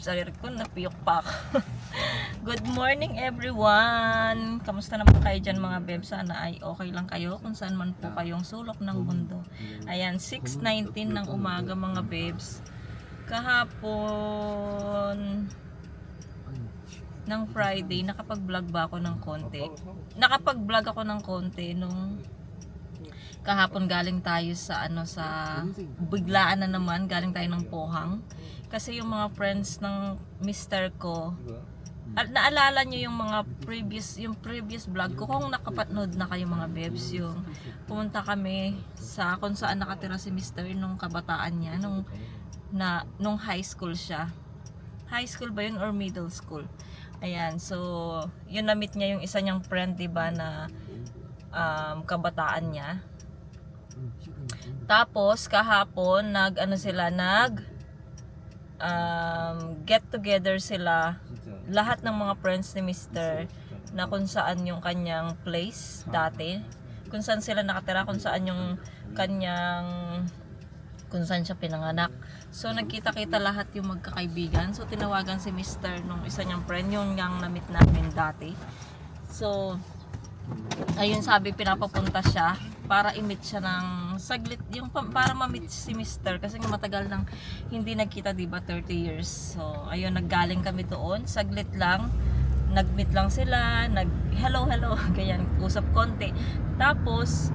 sarili ko, napiyok pa ako. Good morning everyone! Kamusta naman kayo dyan mga bebs? Sana ay okay lang kayo kung saan man po kayong sulok ng mundo. Ayan, 6:19 ng umaga mga bebs. Kahapon ng Friday, nakapag-vlog ba ako ng konti? Nakapag-vlog ako ng konti nung kahapon galing tayo sa biglaan na naman, galing tayo ng Pohang. Kasi yung mga friends ng mister ko, naalala nyo yung mga previous vlog ko, kung nakapanood na kayo mga bebs, yung pumunta kami sa kung saan nakatira si mister nung kabataan niya, nung high school siya. High school ba yun or middle school? Ayan, so yun, na-meet niya yung isa niyang friend, diba, na kabataan niya. Tapos kahapon get together sila, lahat ng mga friends ni Mr. na kung saan yung kanyang place dati, kung saan sila nakatira, kung saan siya pinanganak. So nagkita-kita lahat yung magkakaibigan. So tinawagan si Mr. nung isa niyang friend, yung na-meet namin dati. So ayun, sabi pinapapunta siya para i-meet siya ng saglit, yung para ma-meet si Mr. kasi matagal nang hindi nagkita, diba, 30 years. So ayun, naggaling kami doon, saglit lang, nag-meet lang sila, hello ganyan, usap konti. Tapos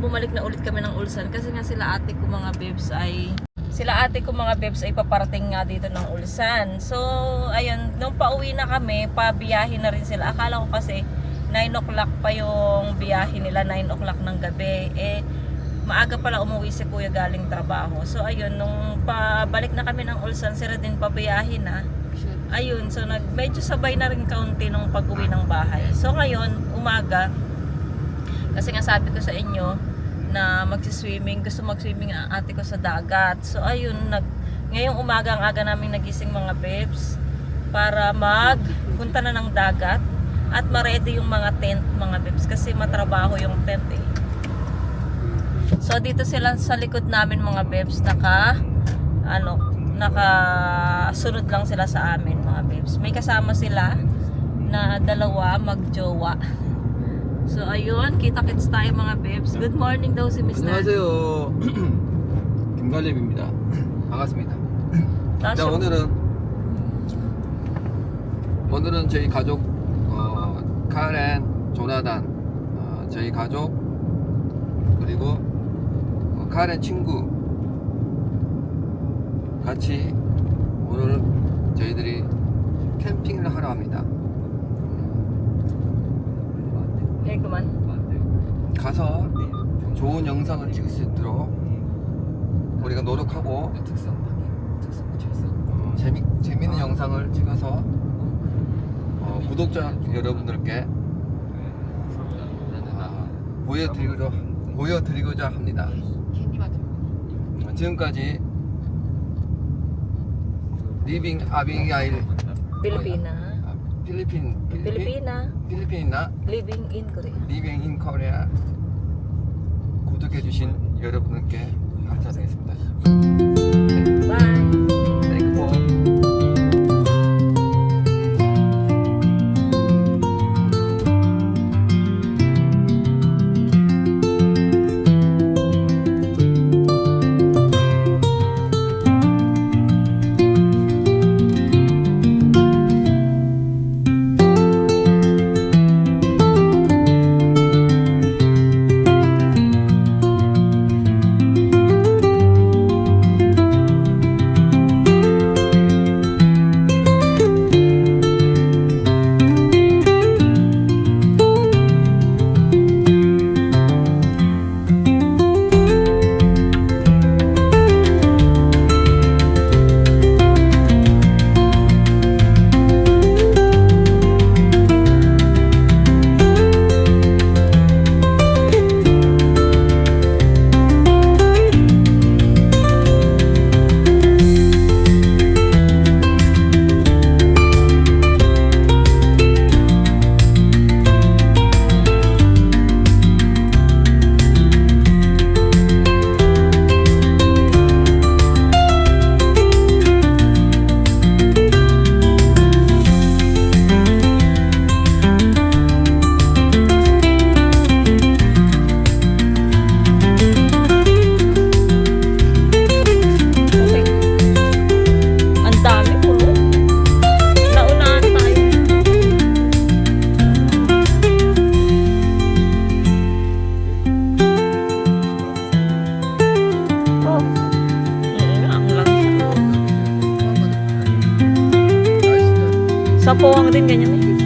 bumalik na ulit kami ng Ulsan kasi nga sila ate ko mga bebs ay paparating nga dito ng Ulsan. So ayun, nung pauwi na kami, pabiyahe na rin sila. Akala ko kasi 9 o'clock pa yung biyahe nila, 9 o'clock ng gabi. Maaga pala umuwi si kuya galing trabaho. So ayun, nung pabalik na kami ng Ulsan, sila din pabiyahe na. Ayun, so medyo sabay na rin kaunti nung pag-uwi ng bahay. So ngayon, umaga, kasi nga sabi ko sa inyo na gusto mag-swimming ang ate ko sa dagat. So ayun, ngayong umaga ang aga namin nagising mga bebs para magpunta na ng dagat at ma-ready yung mga tent mga bebs kasi matrabaho yung tent eh. So dito sila sa likod namin mga bebs, nakasunod lang sila sa amin mga bebs. May kasama sila na dalawa magjowa. So ayun, kita-kits tayo mga bebs. Good morning daw si Mr. 안녕하세요. 김관림입니다. 반갑습니다. 자, 오늘은 저희 가족, 카렌, 조나단, 저희 가족, 그리고 카렌 친구 같이 오늘 저희들이 캠핑을 하러 합니다. 가서 좋은 영상을 찍을 수 있도록 우리가 노력하고 재밌는 영상을 찍어서 구독자 여러분들께 보여드리고자 합니다. 지금까지 리빙 아비가일 필리핀이나 living in Korea. 리빙 인 코리아 구독해주신 여러분께 감사드리겠습니다. Bye! Thank you for Kampuhang din, ganyan eh.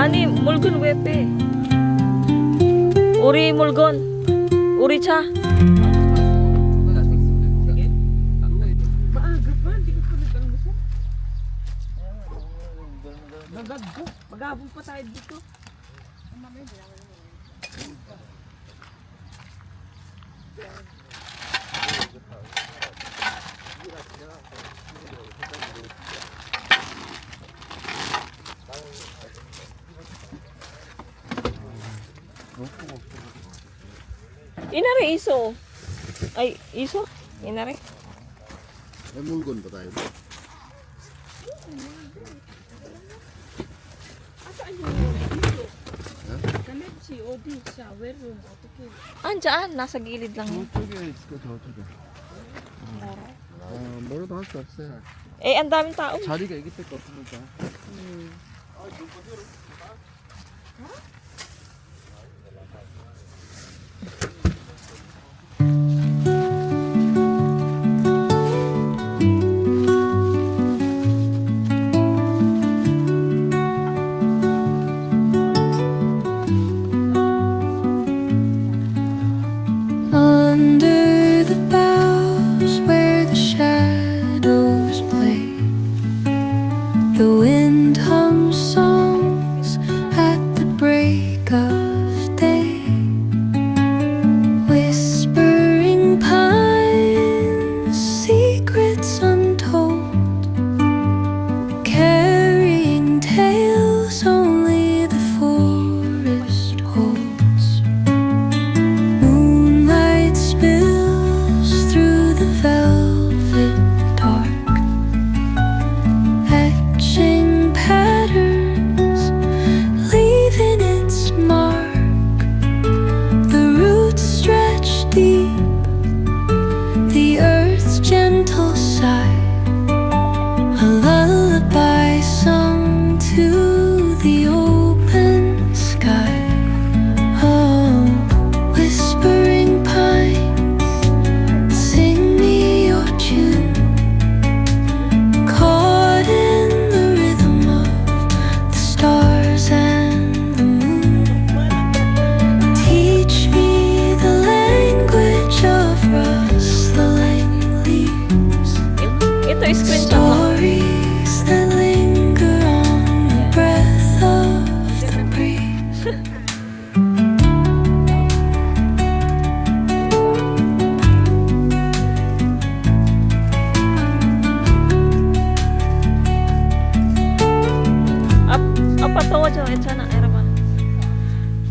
Ani, mulgon wepe. Uri mulgon. Uri cha. Maaga pa, hindi ko pa nag-almusal. Magagbo. Magabong pa tayo dito. Inari iso. Ay, iso? Inari. May mulgon pa tayo. Kalipsi, odi, shower room. Okay. Andyan, nasa gilid lang yun. 저쪽에 있을 거 저쪽에. 뭐라도 할 수 없어요. Eh, ang daming tao. 자리가 이기 때가 없으니까. Under the boughs where the shadows play, the wind hums songs at the break of day. Whispering pines, secrets untold, carrying tales only the forest holds. Moonlight spills through the velvet dark, etching patterns, leaving its mark. The roots stretch deep, the earth's gentle sigh, a lullaby sung to the open sky. Oh, whispering pines, sing me your tune, caught in the rhythm of the stars and the moon. Teach me the language of rustling leaves, Ito, screenshot mo. stories that linger on the breath of the breeze. Apatawa dyan, ito na, eraman.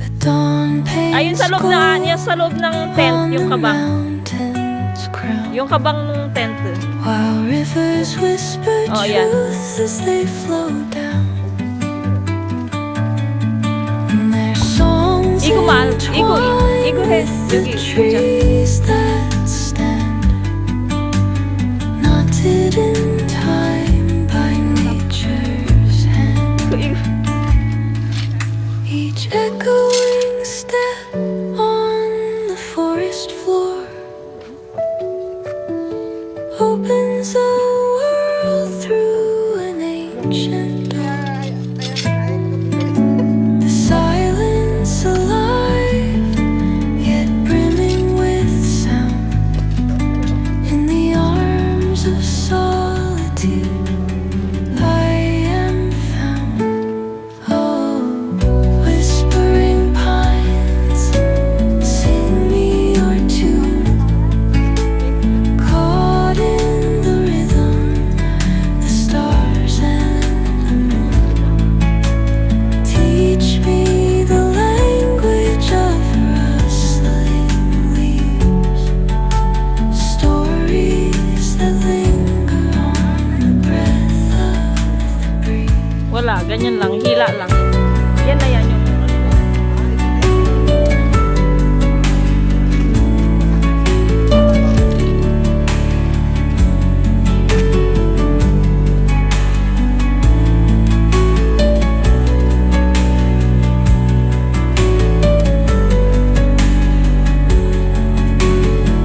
The dawn Ayun paints sa loob na, gold yan sa loob ng tent, on yung the kabang. mountain's crown, Yung kabang ng tent. while rivers whisper Oh, yeah. truth as they flow down. And their songs Igo mal, entwine igo he, with the yogi, trees that stand, knotted in time by nature's hand. Each echoing step on the forest floor opens a world through an ancient door. The silence alive, yet brimming with sound. hila lang. Yan na yan yung ano.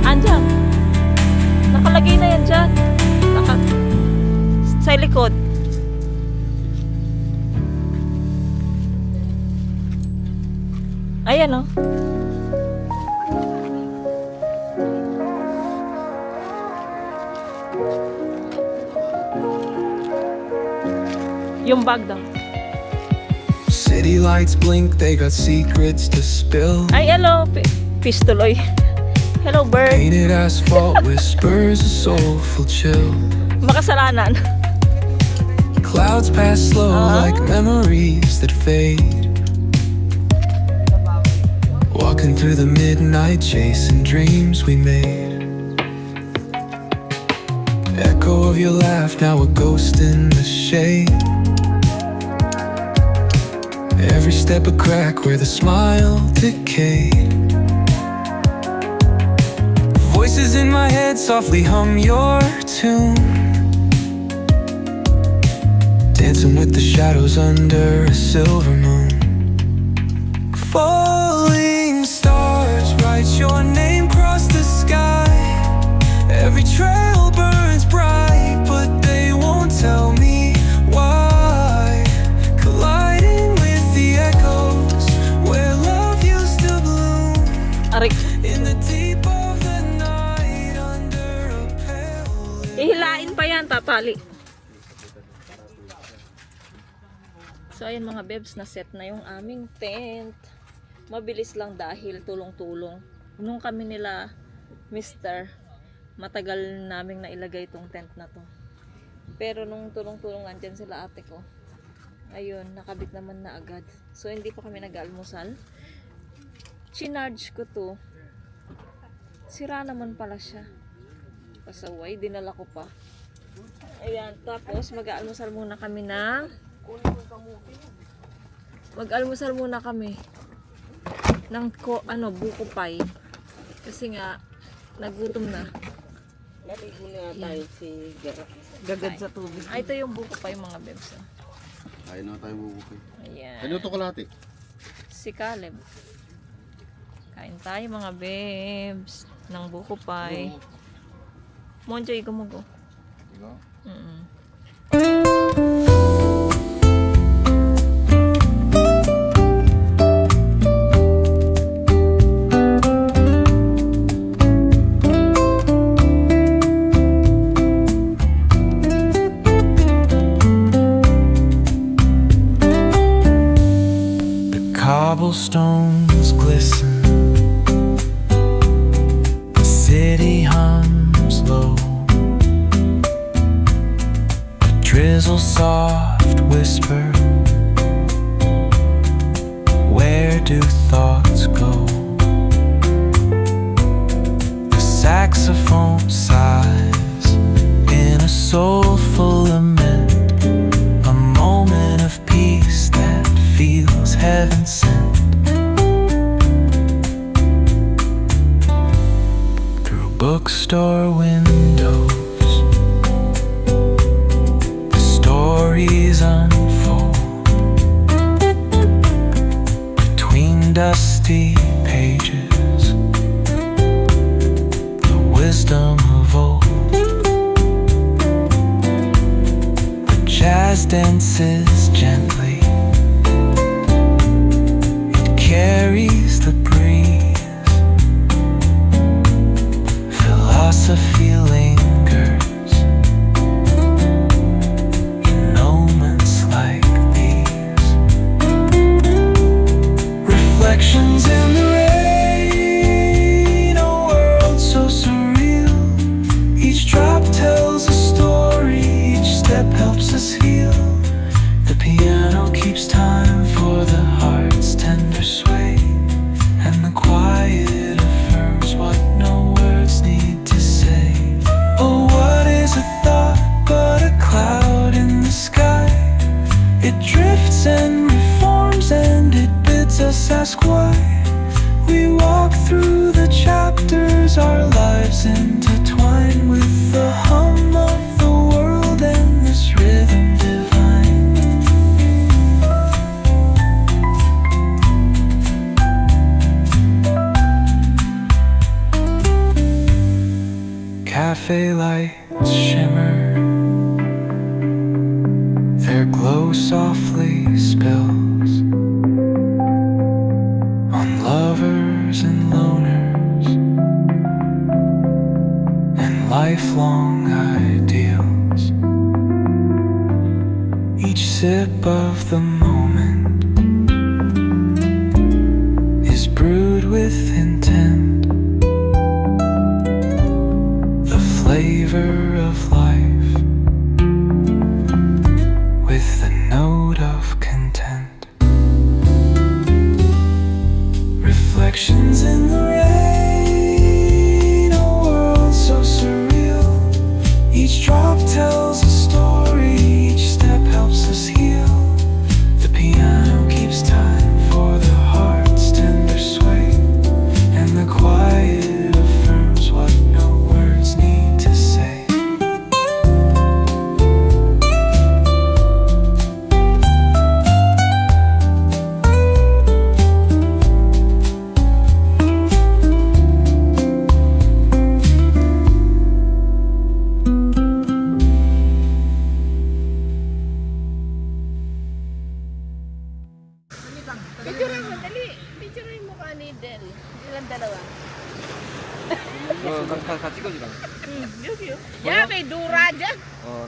Andyan. Nakalagay na yan dyan. Sa likod. Ayan o. Yung bag daw. City lights blink, they got secrets to spill. Ay, hello. Pistuloy. Hello, bird. Painted asphalt whispers a soulful chill. Makasalanan. Clouds pass slow like memories that fade. Walking through the midnight, chasing dreams we made. Echo of your laugh, now a ghost in the shade. Every step a crack where the smile decayed. Voices in my head softly hum your tune, dancing with the shadows under a silver moon. Falling stars write your name across the sky. Every trail burns bright, but they won't tell me why. Colliding with the echoes where love used to bloom. Aray. In the deep of the night under a pale Ihilain pa yan, tatali. So ayan mga bebs, na set na yung aming tent. Mabilis lang dahil tulong-tulong. Nung kami nila Mr. matagal naming nailagay itong tent na to. Pero nung tulong-tulong nandyan sila ate ko, ayun, nakabit naman na agad. So hindi pa kami nag-almusal. Chinarge ko to. Sira naman pala siya. Pasaway, dinala ko pa. Ayan, tapos mag-almusal muna kami ng buko pie. Kasi nga nagutom na. Naligo na tayo si Gagad sa tubig. Ay, ito yung buko pie mga bebs. Kain na tayo bubukay. Ayan. Ano to kalati? Si Caleb. Kain tayo mga bebs ng buko pie. Monjo, igumago. 이거? Cobblestones glisten, the city hums low, a drizzle soft whisper, where do thoughts go? The saxophone sighs in a soulful lament, a moment of peace that feels heaven sent. Through bookstore windows, the stories unfold. Between dusty pages, the wisdom of old. The jazz dances gently, carries the breeze. Philosophy lingers in moments like these. Reflections in the rain, a world so surreal. Each drop tells a story, each step helps us heal. The piano ask why. We walk through the chapters, our lives intertwine with the hum of the world and this rhythm divine. Cafe lights shimmer, their glow softly spills on lovers and loners and lifelong ideals. Each sip of the moment is brewed with intent. The flavor of life with a note of content. Reflections in the rain, a world so surreal. Each drop tells a story, each step helps us heal. The piano keeps time for the heart's tender sway, and the quiet affirms what no words need to say. Picture mo, dali. Picture mo ka ni Del. Ilang dalawa? 다 찍어주라. Ya, may dura dyan.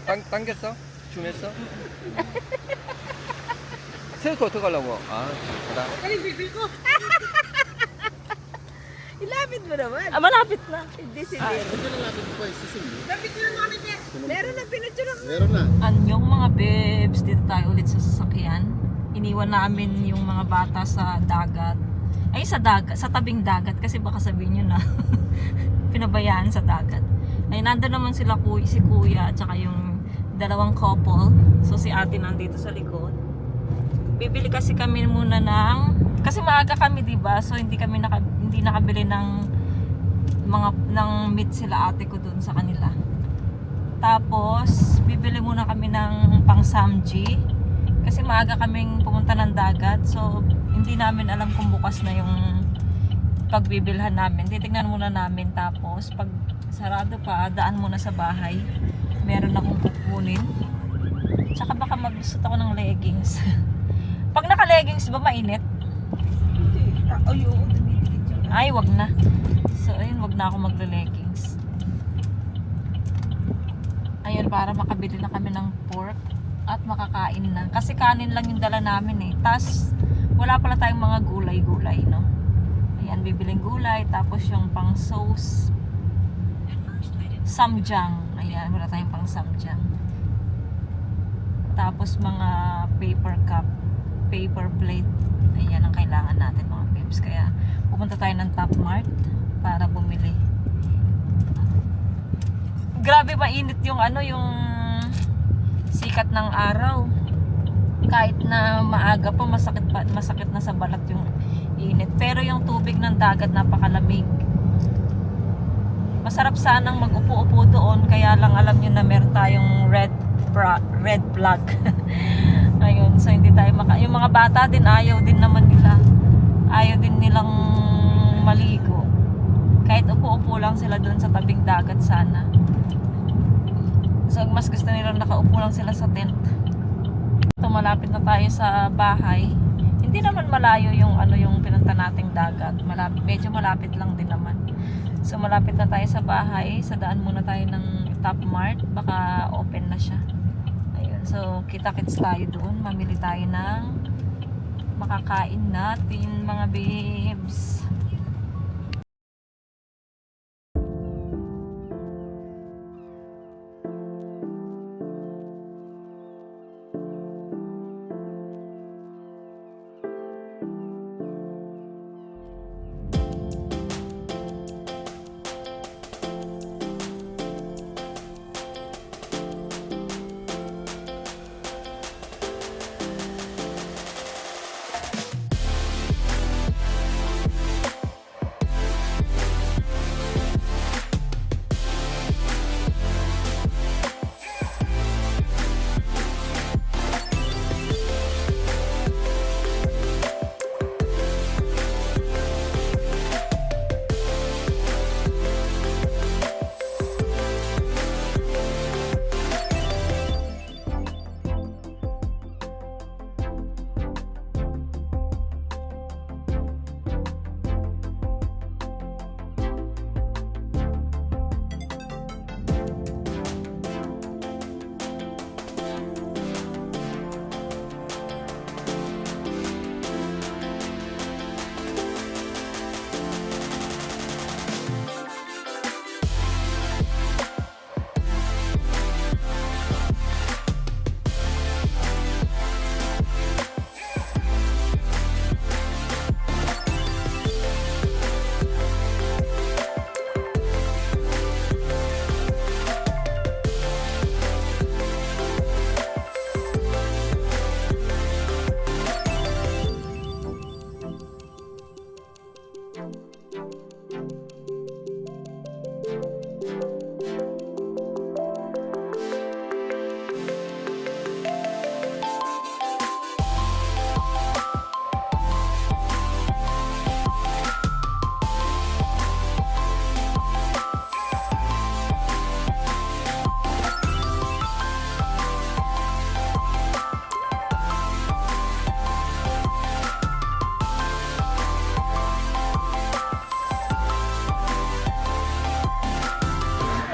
당겼어? 줌했어? 세우서 어떡하려고? 아, 가다. Ilapit mo naman. Ah, malapit na. Hindi si Del. Meron na pinaturo mo. Meron na. Anyong mga bebs, dito tayo ulit sa sasakyan. Iniwan namin yung mga bata sa dagat. Ay, sa dagat, sa tabing dagat kasi baka sabihin nyo na pinabayaan sa dagat. Ay, nandun naman sila si kuya at saka yung dalawang couple. So si ate nandito sa likod. Bibili kasi kami muna ng, kasi maaga kami, diba? So hindi nakabili ng meat sila ate ko dun sa kanila. Tapos bibili muna kami ng pang samji kasi maaga kaming pumunta ng dagat. So hindi namin alam kung bukas na yung pagbibilhan namin. Titignan muna namin, tapos pag sarado pa, daan muna sa bahay. Meron akong kukunin. Tsaka baka maglusot ako ng leggings. Pag naka-leggings ba mainit? Ay, wag na. So ayun, wag na ako magle-leggings. Ayun, para makabili na kami ng pork at makakain na. Kasi kanin lang yung dala namin eh. Tas wala pala tayong mga gulay-gulay, no? Ayan, bibiling gulay. Tapos yung pang sauce, samjang. Ayan, wala tayong pang samjang. Tapos mga paper cup, paper plate. Ayan ang kailangan natin, mga babes. Kaya pupunta tayo ng Top Mart para bumili. Grabe mainit yung yung sikat ng araw. Kahit na maaga pa, masakit na sa balat yung init. Pero yung tubig ng dagat napakalamig. Masarap sanang mag-upo-upo doon, kaya lang alam nyo na meron tayong red flag. Ayun, so hindi tayo yung mga bata din, ayaw din naman nila. Ayaw din nilang maligo. Kahit upo-upo lang sila doon sa tabing dagat sana. So mas gusto nilang nakaupo lang sila sa tent. Ito, malapit na tayo sa bahay. Hindi naman malayo yung yung pinunta nating dagat. Medyo malapit lang din naman. So malapit na tayo sa bahay. Sa daan muna tayo ng Top Mart. Baka open na siya. Ayun. So kita-kits tayo doon. Mamili tayo ng makakain natin, mga babes.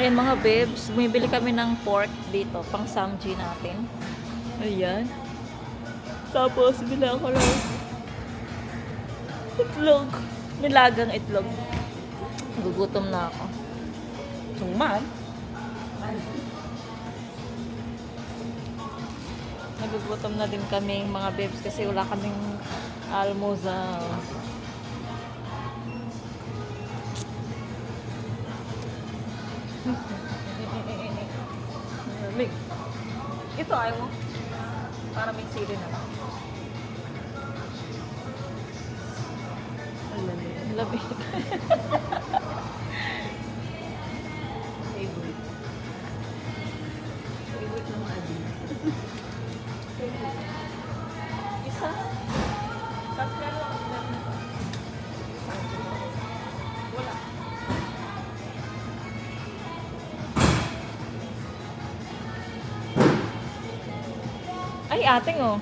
Ayan mga babes, bumibili kami ng pork dito, pang samji natin. Ayan. Tapos, bila ako lang itlog. Nilagang itlog. Gugutom na ako. Suman. Nagugutom na din kami mga babes kasi wala kaming almusal. Lamig. Ito ayaw mo. Para may sili na lang. Ang lamig. Ang lamig. Favorite. Favorite ng adi. Isa. Tatlo lang. Wala. Ay, ating oh.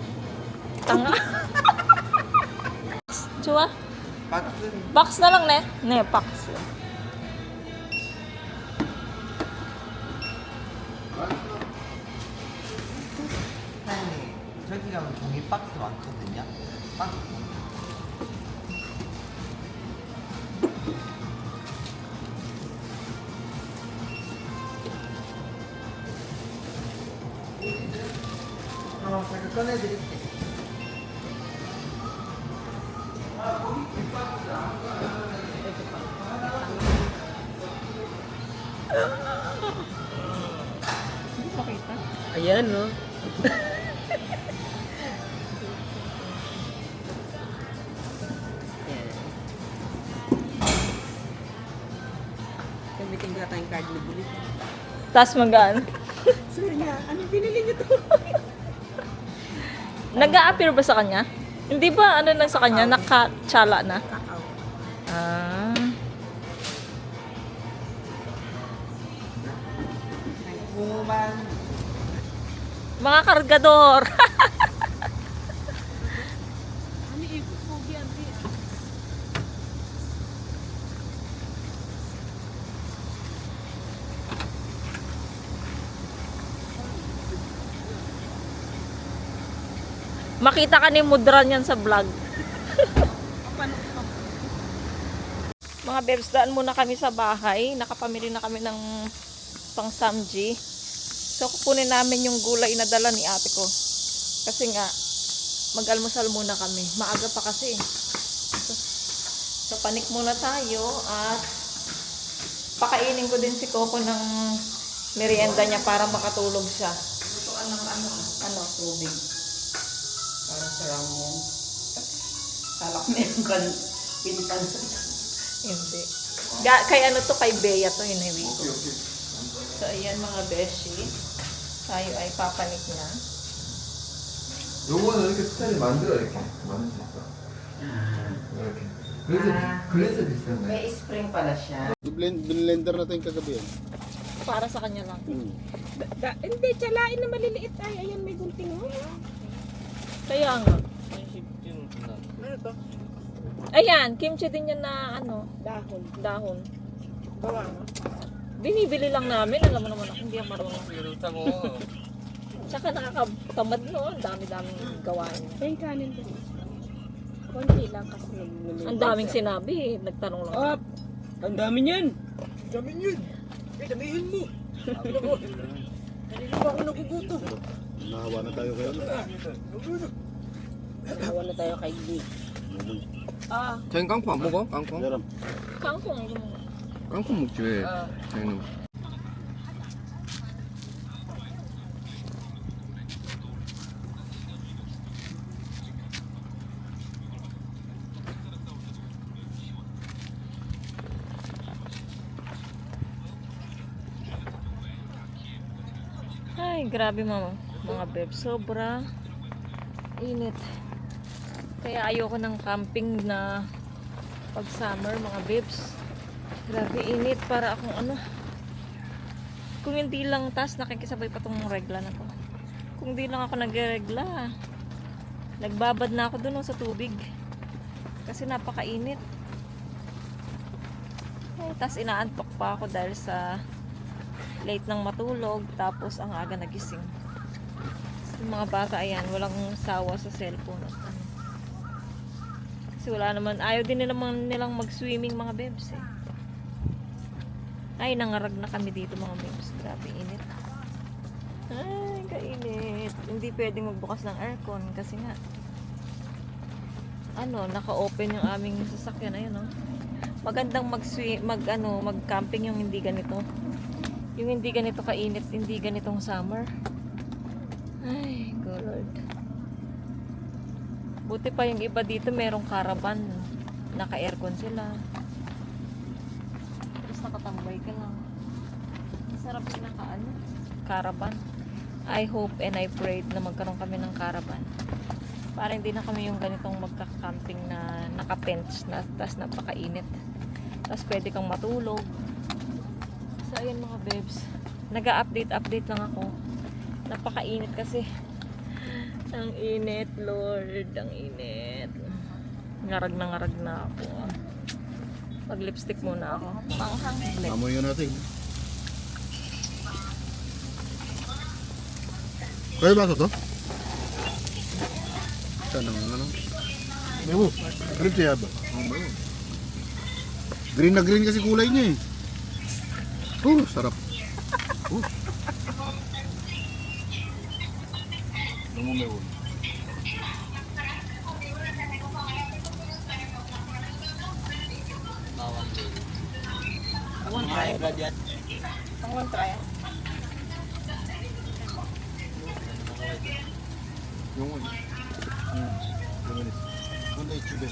Tanga. Chua? Box na lang, ne? Ne, box. 사장님, 저기 가면 종이 박스 많거든요. 박스. 제가 꺼내드릴게요. Pakita. Ayan, no? Ayan. Gamitin ka tayong card ni Bulit. Tapos magaan. Sabi niya, anong pinili niyo to? Nag-a-appear ba sa kanya? Hindi ba ano na sa kanya? Naka-tsala na? Kakao. Ah. Kuman. Mga kargador. Ano ibig pogi ang di? Makita ka ni Mudran yan sa vlog. Mga babes, daan muna kami sa bahay. Nakapamili na kami ng pang samji. So, kukunin namin yung gulay na dala ni ate ko. Kasi nga, mag-almusal muna kami. Maaga pa kasi. So, panik muna tayo at pakainin ko din si Coco ng merienda niya para makatulog siya. Lutuan ng ano, tubig. Para sa ramon. Salak meron kan pintan. Hindi. Kay ano to, kay Bea to, hiniwi ko. So, ayan mga beshi. Tayo ay papanik na. 요거는 이렇게 스타일 만들어 이렇게 만들 수 있어. 이렇게. 그래서 비싼 거야. May spring pala siya. 블렌더 natin kagabi yan. Para sa kanya lang. Hindi, tsalain na maliliit. Ay, ayan, may gunting mo. Kaya nga. Ano to? Ayan, kimchi din yan na ano, Dahon. dahon. Gawa mo. Binibili lang namin. Alam mo naman ako, hindi ako marunong. Tsaka nakakatamad no. Ang dami-daming gawain. Yung kanin ko. Konti lang kasi nag-nulong. Ang daming sinabi. Nagtanong lang. Up! Ang dami niyan! Dami niyan! Eh, damihin mo! Kanina pa ako nagugutom. Nahawa na tayo kayo. Nahawa na tayo kay Dick. Ah, 저희는 깡콩 안 먹어? 깡콩? kangkong. 이거 먹어. 깡콩 먹지 왜? 저희는. Ay, grabe mga beb. Sobra init. Kaya ayoko ng camping na pag summer mga bebs. Grabe init para akong ano. Kung hindi lang tas nakikisabay pa tong regla na to. Kung hindi lang ako nagregla. Nagbabad na ako dun sa tubig. Kasi napakainit. Tas inaantok pa ako dahil sa late nang matulog, tapos ang aga nagising. Yung mga bata, ayan, walang sawa sa cellphone. At ano. Kasi wala naman, ayaw din nilang mag-swimming mga bebs eh. Ay, nangarag na kami dito mga bebs. Grabe init. Ay, kainit. Hindi pwedeng magbukas ng aircon kasi nga naka-open yung aming sasakyan. Ayun, oh. Magandang mag-camping yung hindi ganito. Yung hindi ganito kainit, hindi ganitong summer. Ay, God. Buti pa yung iba dito merong caravan. Naka-aircon sila. Tapos nakatambay ka lang. Masarap yung caravan. I hope and I prayed na magkaroon kami ng caravan. Para hindi na kami yung ganitong magka-camping na naka-tents na tas napakainit. Tapos pwede kang matulog. So ayun mga bebs. Nag-update lang ako. Napakainit kasi. Ang init, Lord. Ang init. Ngarag na ako. Mag-lipstick muna ako. Panghang lip. Amoy yun natin. Kaya ba ito? Saan ang ano? Memo, green siya ba? Green na green kasi kulay niya eh. Sarap. Lumumewon. Ang try. Yung Honda Ichibe.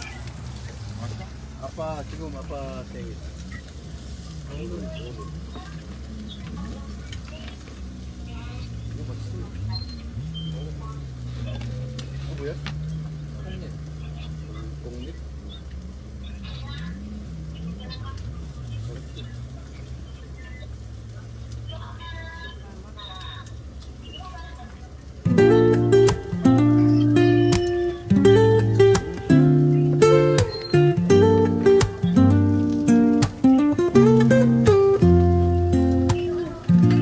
Apa 지금 아빠 생일. 이거 맛있어. 뭐야? 공립.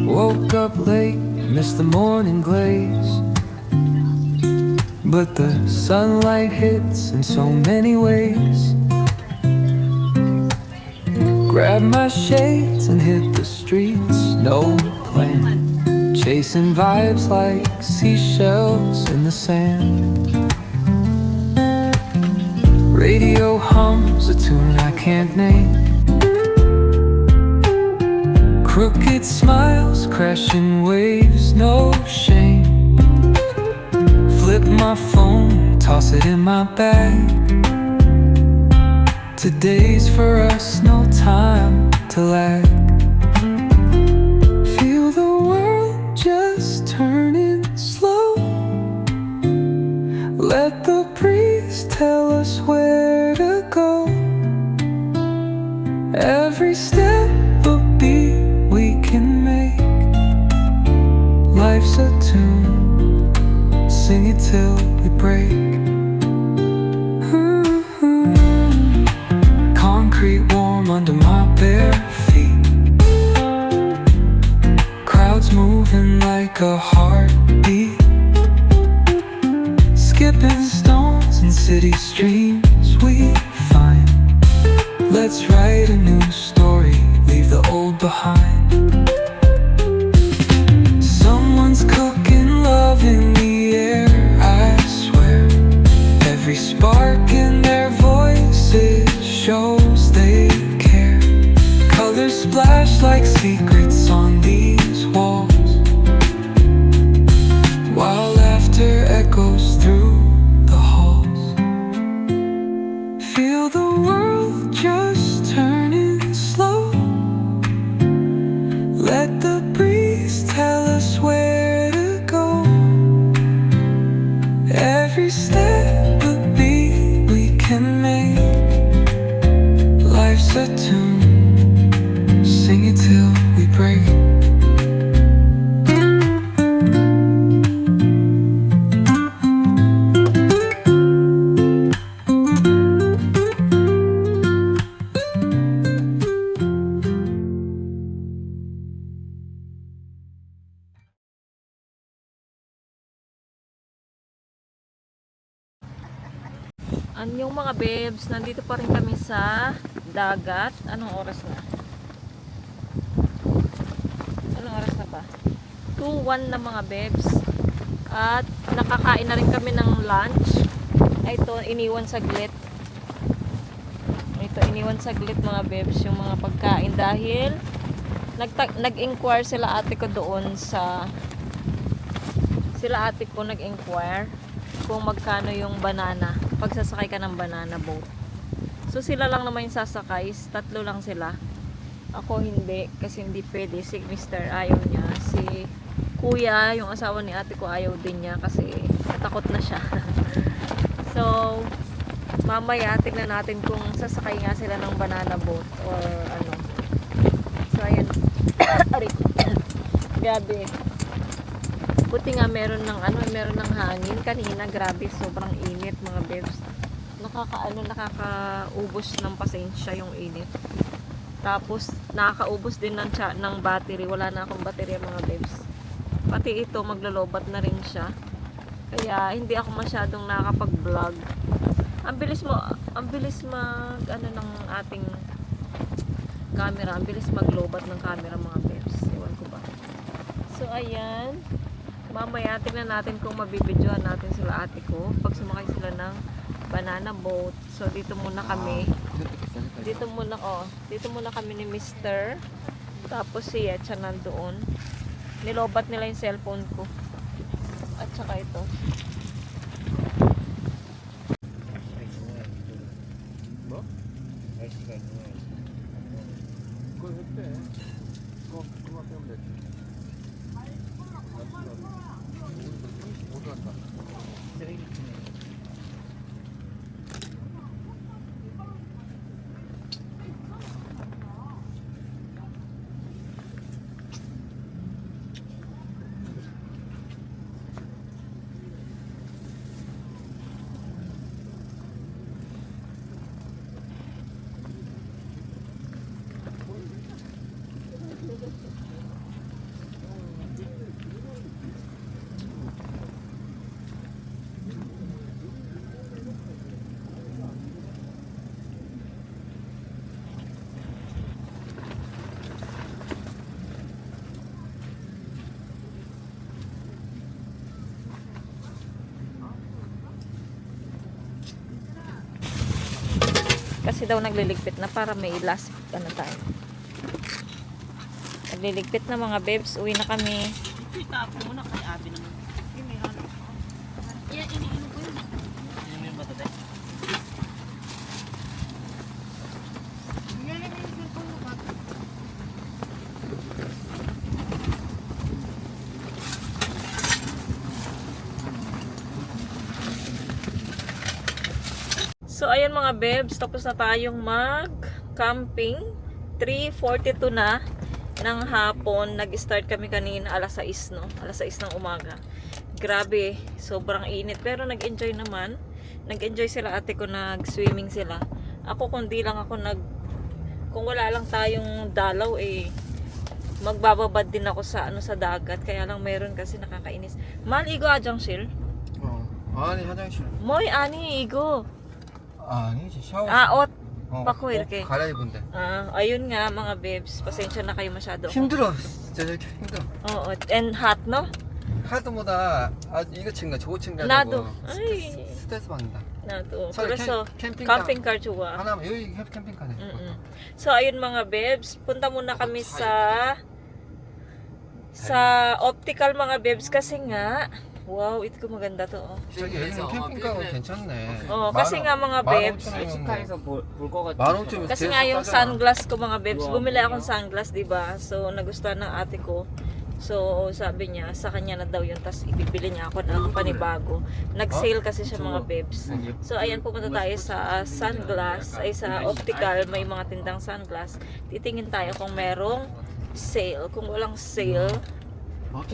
Woke up late, missed the morning glaze. But the sunlight hits in so many ways. Grabbed my shades and hit the streets, no plan. Chasing vibes like seashells in the sand. Radio hums a tune I can't name. Crooked smiles, crashing waves, no shame. Flip my phone, toss it in my bag. Today's for us, no time to lag. Feel the world just turning slow. Let the breeze tell us where to go. Every step a beat we can make. Life's a tune, sing it till we break. Concrete warm under my bare feet. Crowds moving like a heartbeat. Skipping stones in city streams we find. Let's write a new story, leave the old behind. Someone's cooking love in the air, I swear. Every spark in their voices shows they care. Colors splash like secrets on these walls, while laughter echoes through the halls. Feel the world just turning slow. Let the breeze tell us where to go. Every step a beat we can make. Life's a tune, sing it till we break. Yung mga babes, nandito pa rin kami sa dagat. Anong oras na? Anong oras na pa? 2:01 na mga babes. At nakakain na rin kami ng lunch. Ito, iniwan saglit. Ito, iniwan saglit mga babes yung mga pagkain dahil nag-inquire sila ate ko doon sa nag-inquire kung magkano yung banana pagsasakay ka ng banana boat. So sila lang naman yung sasakay, 3 lang sila. Ako hindi, kasi hindi pwede. Si Mr. ayaw niya, si Kuya, yung asawa ni ate ko, ayaw din niya kasi natakot na siya. So mamaya tignan natin kung sasakay nga sila ng banana boat or ano. So ayun. Aray ko. Grabe. Buti nga meron ng hangin kanina, grabe, sobrang init mga bebs. Nakakaubos ng pasensya yung init. Tapos nakakaubos din ng battery. Wala na akong battery mga bebs. Pati ito maglolobat na rin siya. Kaya hindi ako masyadong nakakapag-vlog. Ang bilis ng ating camera, ang bilis maglobat ng camera mga bebs. Ewan ko ba. So ayan. Mamaya tingnan natin kung mabibidyohan natin sila ate ko pag sumakay sila ng banana boat. So dito muna kami. Dito muna kami ni Mr. Tapos si Yetcha nandoon. Nilobat nila yung cellphone ko. At saka ito. 뭐? 날씨가 있네. 그걸 왜 빼? 그거 빼면 되지. 35도 한다. Kasi daw nagliligpit na para may last tayo. Nagliligpit na mga bebs, uwi na kami. Itapo mo na kay Abi naman. Yan, iniinom ko yun. Iniinom ba ito, te? So ayan mga bebs, tapos na tayong mag-camping. 3:42 na ng hapon. Nag-start kami kanina alas 6, no? Alas 6 ng umaga. Grabe, sobrang init. Pero nag-enjoy naman. Nag-enjoy sila ate ko, nag-swimming sila. Ako kung wala lang tayong dalaw magbababad din ako sa dagat. Kaya lang meron kasi nakakainis. Maligo 화장실. 아니 화장실. Moy ani igo. 아니지 샤워. Ot. Pako 이렇게. 갈아입은데. Ayun nga mga bebs, pasensya na kayo masyado. 힘들어. 진짜 저렇게 힘들어. Oo, and hot, no? 하드보다 이거 친가 저거 친가 나도. Ay, 스트레스 받는다. nato. Sorry, Pero camping camping car 좋아. 하나만 여기 캠핑카네. So ayun mga bebs, punta muna kami sa optical mga bebs kasi nga wow, ito ko maganda to. 저기 여기는 캠핑카가 괜찮네. kasi nga mga bebs, 축하해서 볼 거 같아. 15,000원. kasi nga yung sunglass ko mga bebs, bumili akong sunglass, 'di ba? So nagustuhan ng ate ko. So sabi niya, sa kanya na daw yun, tas ibibili niya ako ng panibago. Nag-sale kasi siya mga bebs. So ayan, pupunta tayo sa sunglass, ay sa optical, may mga tindang sunglass. Titingin tayo kung merong sale. Kung walang sale,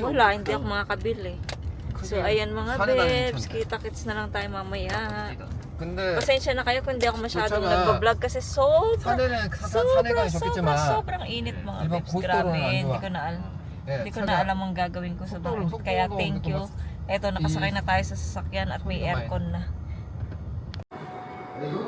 wala, hindi ako makakabili. So ayan mga bebs, kita-kits na lang tayo mamaya. 근데 Pasensya na kayo kung hindi ako masyadong 좋잖아. nagbablog kasi sobrang 산에가 좋겠지만 sobrang init mga 일반 bebs. 고속도로는 Grabe, 안 hindi 좋아. ko na alam. 예, Hindi ko na alam ang gagawin ko sa bahay. Kaya thank you. Eto, nakasakay na tayo sa sasakyan at may aircon na. Medyo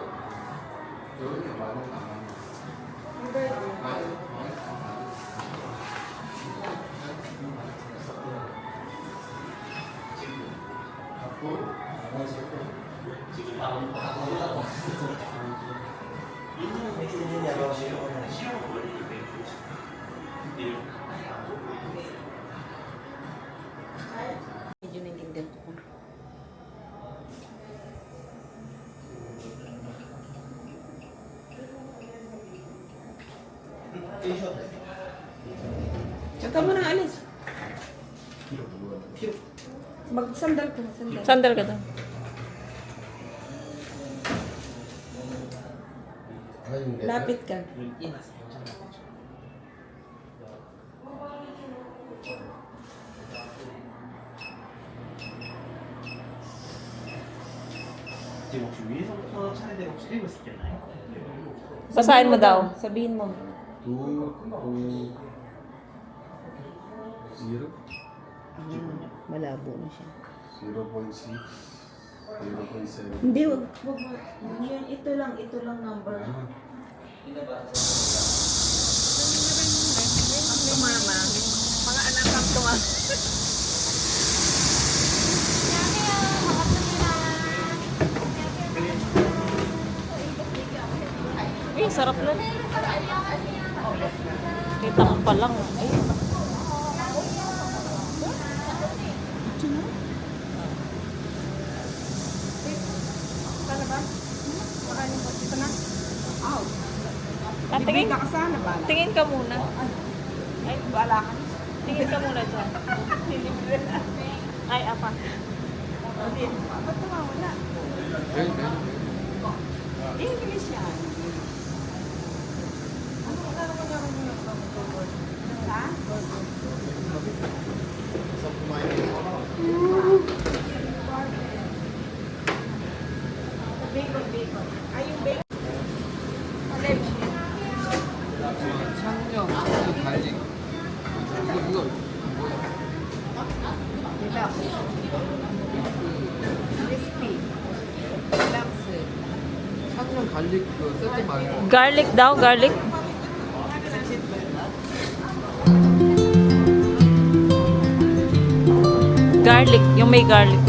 naiintindihan ko. Tsaka mo nang alis. Magsandal ko, sandal. Sandal ka daw. Lapit ka. 지금 혹시 위에서부터 차례대로 혹시 읽을 수 있겠나요? Basahin mo daw. Sabihin mo. 2, 0, Malabo na siya. 0.6, 0.7. Hindi, wag. Yan, ito lang number. Mama. Mga anak ang tumama. Eh, sarap na. Kita mo pa lang. Ay. Tingin ka sana ba? Tingin ka muna. Ay, bala ka. Tingin ka muna dyan. Ay, apa. Ba't tumawala? English yan. Ha? Bacon. Ay, yung bacon. 창녕 갈릭. 이거 Crispy. Relax. 창녕 갈릭 그 세트 말고. Garlic daw, garlic. Garlic, yung may garlic.